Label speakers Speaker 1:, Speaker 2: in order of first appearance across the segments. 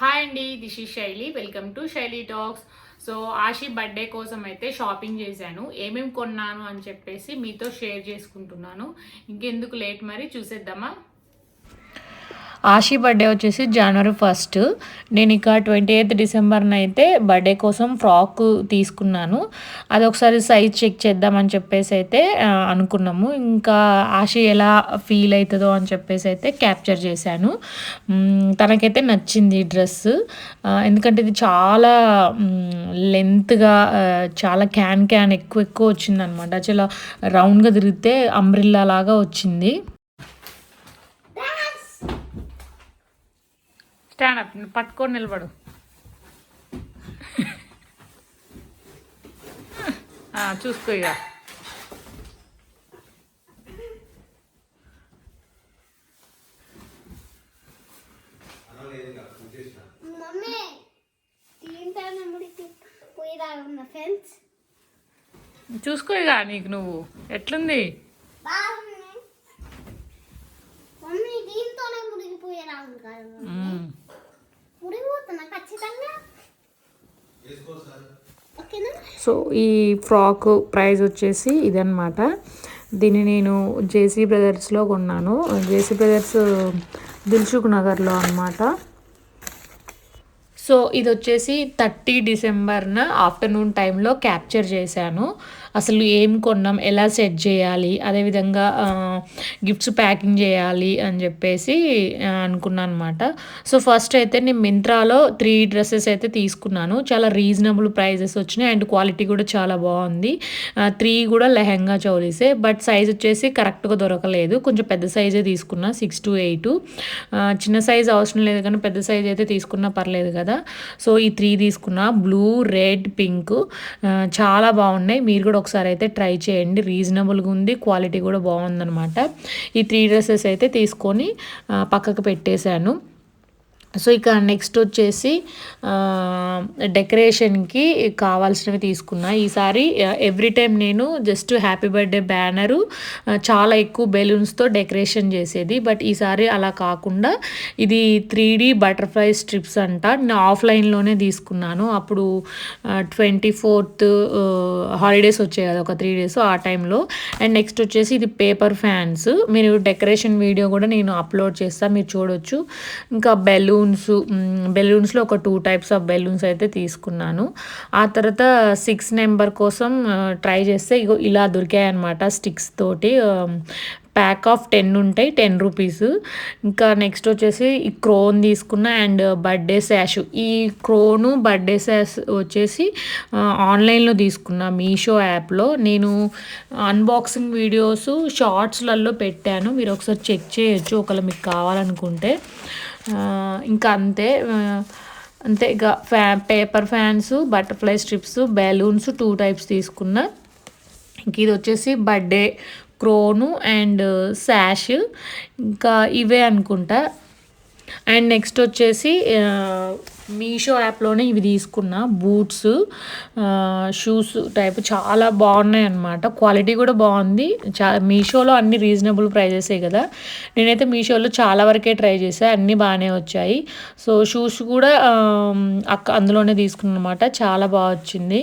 Speaker 1: Hi అండి, this is శైలి. Welcome to శైలి టాక్స్. సో ఆషి బర్త్డే కోసం అయితే షాపింగ్ చేశాను. ఏమేమి కొన్నాను అని చెప్పేసి మీతో షేర్ చేసుకుంటున్నాను. ఇంకెందుకు లేట్, మరి చూసేద్దామా.
Speaker 2: ఆషి బర్త్డే వచ్చేసి జనవరి 1. నేను ఇక 28th డిసెంబర్న అయితే బర్త్డే కోసం ఫ్రాక్ తీసుకున్నాను. అది ఒకసారి సైజ్ చెక్ చేద్దామని చెప్పేసి అయితే అనుకున్నాము. ఇంకా ఆషి ఎలా ఫీల్ అవుతుందో అని చెప్పేసి అయితే క్యాప్చర్ చేశాను. తనకైతే నచ్చింది డ్రెస్. ఎందుకంటే ఇది చాలా లెంత్గా, చాలా క్యాన్ ఎక్కువ ఎక్కువ వచ్చిందనమాట. చాలా రౌండ్గా తిరిగితే అంబ్రిల్లా లాగా వచ్చింది.
Speaker 1: స్టాండ్ అప్, పట్టుకొని నిలబడు. చూసుకో ఇక. చూసుకో ఇక, నీకు నువ్వు ఎట్లుంది.
Speaker 2: సో ఈ ఫ్రాక్ ప్రైస్ వచ్చేసి ఇదన్నమాట. దీన్ని నేను జేసీ బ్రదర్స్లో కొన్నాను. జేసీ బ్రదర్స్ దిల్సుఖ్ నగర్లో అనమాట. సో ఇది వచ్చేసి 30 డిసెంబర్న ఆఫ్టర్నూన్ టైంలో క్యాప్చర్ చేశాను. అసలు ఏం కొన్నాం, ఎలా సెట్ చేయాలి, అదేవిధంగా గిఫ్ట్స్ ప్యాకింగ్ చేయాలి అని చెప్పేసి అనుకున్నాను అనమాట. సో ఫస్ట్ అయితే నేను మింత్రాలో 3 డ్రెస్సెస్ అయితే తీసుకున్నాను. చాలా రీజనబుల్ ప్రైజెస్ వచ్చినాయి అండ్ క్వాలిటీ కూడా చాలా బాగుంది. 3 కూడా లెహెంగా చౌలీసే, బట్ సైజ్ వచ్చేసి కరెక్ట్గా దొరకలేదు. కొంచెం పెద్ద సైజే తీసుకున్నా, 6 to 8. చిన్న సైజ్ అవసరం లేదు కానీ పెద్ద సైజ్ అయితే తీసుకున్నా పర్లేదు కదా. సో ఈ 3 తీసుకున్నా, బ్లూ, రెడ్, పింక్. చాలా బాగున్నాయి. మీరు కూడా ఒకసారి అయితే ట్రై చేయండి. రీజనబుల్గా ఉంది, క్వాలిటీ కూడా బాగుందనమాట. ఈ 3 డ్రెస్సెస్ అయితే తీసుకొని పక్కకు పెట్టేశాను. సో ఇక నెక్స్ట్ వచ్చేసి డెకరేషన్కి కావాల్సినవి తీసుకున్నా. ఈసారి ఎవ్రీ టైం నేను జస్ట్ హ్యాపీ బర్త్డే బ్యానరు, చాలా ఎక్కువ బెలూన్స్తో డెకరేషన్ చేసేది. బట్ ఈసారి అలా కాకుండా ఇది 3D బటర్ఫ్లై స్ట్రిప్స్ అంట. నేను ఆఫ్లైన్లోనే తీసుకున్నాను. అప్పుడు 24th హాలిడేస్ వచ్చాయి కదా, ఒక 3 days ఆ టైంలో. అండ్ నెక్స్ట్ వచ్చేసి ఇది పేపర్ ఫ్యాన్స్. మీరు డెకరేషన్ వీడియో కూడా నేను అప్లోడ్ చేస్తాను, మీరు చూడొచ్చు. ఇంకా బెలూన్స్లో ఒక 2 types ఆఫ్ బెలూన్స్ అయితే తీసుకున్నాను. ఆ తర్వాత 6 నెంబర్ కోసం ట్రై చేస్తే ఇగో ఇలా దొరికాయి అనమాట స్టిక్స్ తోటి. ప్యాక్ ఆఫ్ 10 ఉంటాయి, 10 రూపీస్. ఇంకా నెక్స్ట్ వచ్చేసి ఈ క్రోన్ తీసుకున్న అండ్ బర్త్డే శాష్. ఈ క్రోను బర్త్డే శాష్ వచ్చేసి ఆన్లైన్లో తీసుకున్నా, మీషో యాప్లో. నేను అన్బాక్సింగ్ వీడియోస్ షార్ట్స్లలో పెట్టాను, మీరు ఒకసారి చెక్ చేయొచ్చు ఒకవేళ మీకు కావాలనుకుంటే. ఇంకా అంతే ఇక paper fans, butterfly strips, balloons 2 types తీసుకున్నా. ఇంక ఇది వచ్చేసి బర్త్డే క్రోను అండ్ శాష్. ఇంకా ఇవే అనుకుంటా. అండ్ నెక్స్ట్ వచ్చేసి మీషో యాప్లోనే ఇవి తీసుకున్నా, బూట్స్, షూస్ టైప్ చాలా బాగున్నాయి అన్నమాట. క్వాలిటీ కూడా బాగుంది. మీషోలో అన్ని రీజనబుల్ ప్రైజెసే కదా. నేనైతే మీషోలో చాలా వరకే ట్రై చేశాను, అన్నీ బాగానే వచ్చాయి. సో షూస్ కూడా అందులోనే తీసుకున్నాను అనమాట, చాలా బాగా వచ్చింది.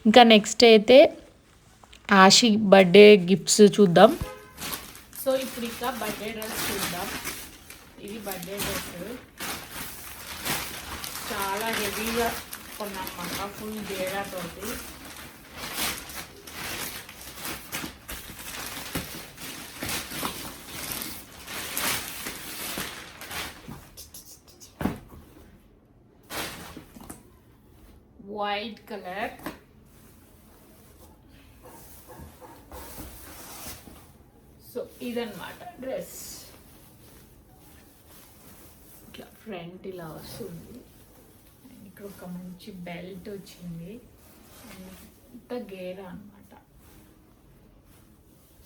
Speaker 2: ఇంకా నెక్స్ట్ అయితే ఆషి బర్త్డే గిఫ్ట్స్ చూద్దాం.
Speaker 1: సో ఇప్పుడు ఇక బర్త్డే డ్రెస్ చూద్దాం. ఇది బర్త్డే డ్రెస్, చాలా హెవీగా కొన్నామాట, ఫుల్ తోటి. White colour. సో ఇదన్నమాట డ్రెస్. ఇట్లా ఫ్రంట్ ఇలా వస్తుంది, ఇక్కడ ఒక మంచి బెల్ట్ వచ్చింది, ఇంత గేరా అనమాట.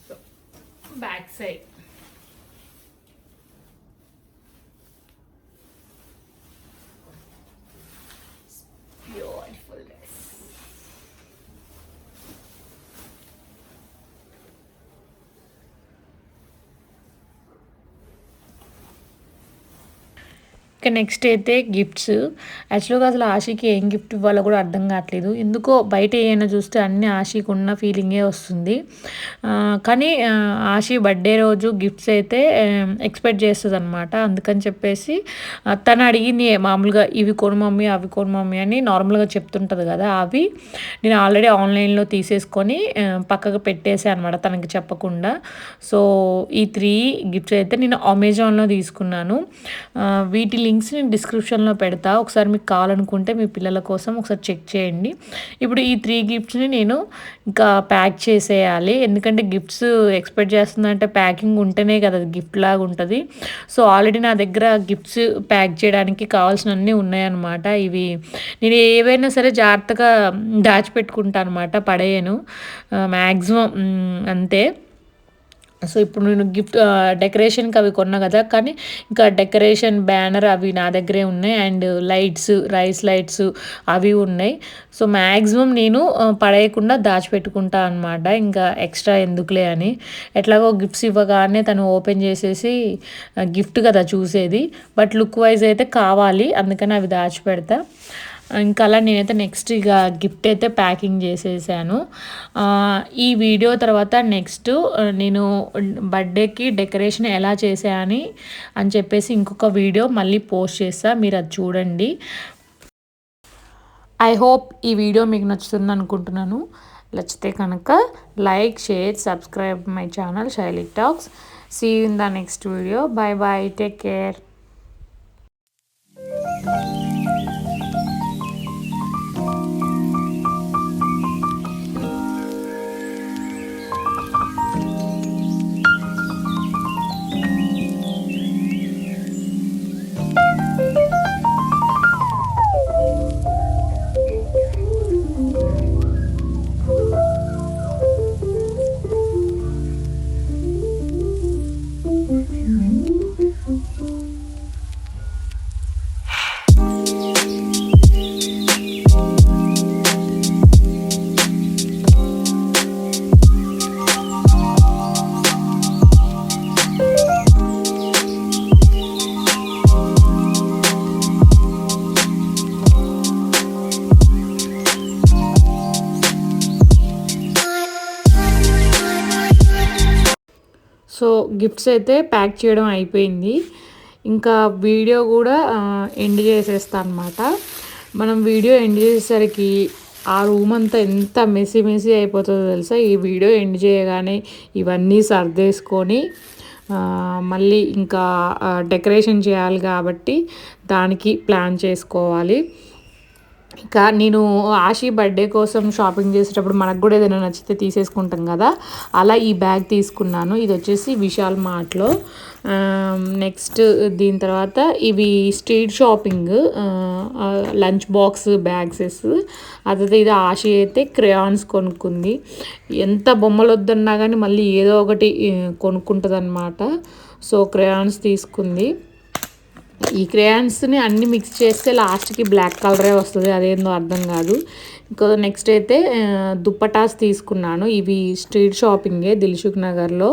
Speaker 1: So back side beautiful dress.
Speaker 2: ఇక నెక్స్ట్ అయితే గిఫ్ట్స్. యాక్చువల్గా అసలు ఆషికి ఏం గిఫ్ట్ ఇవ్వాలో కూడా అర్థం కావట్లేదు. ఎందుకో బయట ఏమైనా చూస్తే అన్నీ ఆషికి ఉన్న ఫీలింగే వస్తుంది. కానీ ఆషి బర్త్డే రోజు గిఫ్ట్స్ అయితే ఎక్స్పెక్ట్ చేస్తుంది అనమాట. అందుకని చెప్పేసి తను అడిగింది మామూలుగా ఇవి కొను మమ్మీ అవి కొను మమ్మీ అని నార్మల్గా చెప్తుంటుంది కదా, అవి నేను ఆల్రెడీ ఆన్లైన్లో తీసేసుకొని పక్కకు పెట్టేసాను అనమాట తనకి చెప్పకుండా. సో ఈ 3 గిఫ్ట్స్ అయితే నేను అమెజాన్లో తీసుకున్నాను. వీటి లింక్స్ నేను డిస్క్రిప్షన్లో పెడతా, ఒకసారి మీకు కావాలనుకుంటే మీ పిల్లల కోసం ఒకసారి చెక్ చేయండి. ఇప్పుడు ఈ 3 గిఫ్ట్స్ని నేను ఇంకా ప్యాక్ చేసేయాలి. ఎందుకంటే గిఫ్ట్స్ ఎక్స్పెక్ట్ చేస్తుందంటే ప్యాకింగ్ ఉంటేనే కదా గిఫ్ట్ లాగా ఉంటుంది. సో ఆల్రెడీ నా దగ్గర గిఫ్ట్స్ ప్యాక్ చేయడానికి కావాల్సినవన్నీ ఉన్నాయన్నమాట. ఇవి నేను ఏవైనా సరే జాగ్రత్తగా దాచిపెట్టుకుంటాను అనమాట, పడేయను మ్యాక్సిమం అంతే. సో ఇప్పుడు నేను గిఫ్ట్ డెకరేషన్కి అవి కొన్నా కదా, కానీ ఇంకా డెకరేషన్ బ్యానర్ అవి నా దగ్గరే ఉన్నాయి. అండ్ లైట్స్, రైస్ లైట్స్ అవి ఉన్నాయి. సో మ్యాక్సిమం నేను పడేయకుండా దాచిపెట్టుకుంటా అనమాట, ఇంకా ఎక్స్ట్రా ఎందుకులే అని. ఎట్లాగో గిఫ్ట్స్ ఇవ్వగానే తను ఓపెన్ చేసేసి గిఫ్ట్ కదా చూసేది, బట్ లుక్ వైజ్ అయితే కావాలి, అందుకని అవి దాచిపెడతా. ఇంకా అలా నేనైతే నెక్స్ట్ ఇక గిఫ్ట్ అయితే ప్యాకింగ్ చేసేసాను. ఈ వీడియో తర్వాత నెక్స్ట్ నేను బర్త్డేకి డెకరేషన్ ఎలా చేశాను అని చెప్పేసి ఇంకొక వీడియో మళ్ళీ పోస్ట్ చేస్తా, మీరు అది చూడండి. ఐ హోప్ ఈ వీడియో మీకు నచ్చుతుంది అనుకుంటున్నాను. నచ్చితే కనుక like, share, subscribe my channel Shaili talks. See you in the next video. Bye bye, take care. So gifts అయితే ప్యాక్ చేయడం అయిపోయింది. ఇంకా వీడియో కూడా ఎండ్ చేసేస్తా అనమాట. మనం వీడియో ఎండ్ చేసేసరికి ఆ రూమ్ అంతా ఎంత మెస్సీ మెస్సీ అయిపోతుందో తెలుసా. ఈ వీడియో ఎండ్ చేయగానే ఇవన్నీ సర్దేసుకొని మళ్ళీ ఇంకా డెకరేషన్ చేయాలి కాబట్టి దానికి ప్లాన్ చేసుకోవాలి. ఇంకా నేను ఆషి బర్త్డే కోసం షాపింగ్ చేసేటప్పుడు మనకు కూడా ఏదైనా నచ్చితే తీసేసుకుంటాం కదా, అలా ఈ బ్యాగ్ తీసుకున్నాను. ఇది వచ్చేసి విశాల్ మార్ట్లో. నెక్స్ట్ దీని తర్వాత ఇవి స్ట్రీట్ షాపింగ్ లంచ్ బాక్స్ బ్యాగ్సెస్. అదైతే ఇది ఆషి అయితే క్రేయాన్స్ కొనుక్కుంది. ఎంత బొమ్మలు వద్దన్నా కానీ మళ్ళీ ఏదో ఒకటి కొనుక్కుంటుంది అనమాట. సో క్రేయాన్స్ తీసుకుంది. ఈ క్రేయాన్స్ని అన్ని మిక్స్ చేస్తే లాస్ట్కి బ్లాక్ కలరే వస్తుంది, అదేందో అర్థం కాదు. ఇంకా నెక్స్ట్ అయితే దుప్పటాస్ తీసుకున్నాను. ఇవి స్ట్రీట్ షాపింగే దిల్సుఖ్ నగర్లో.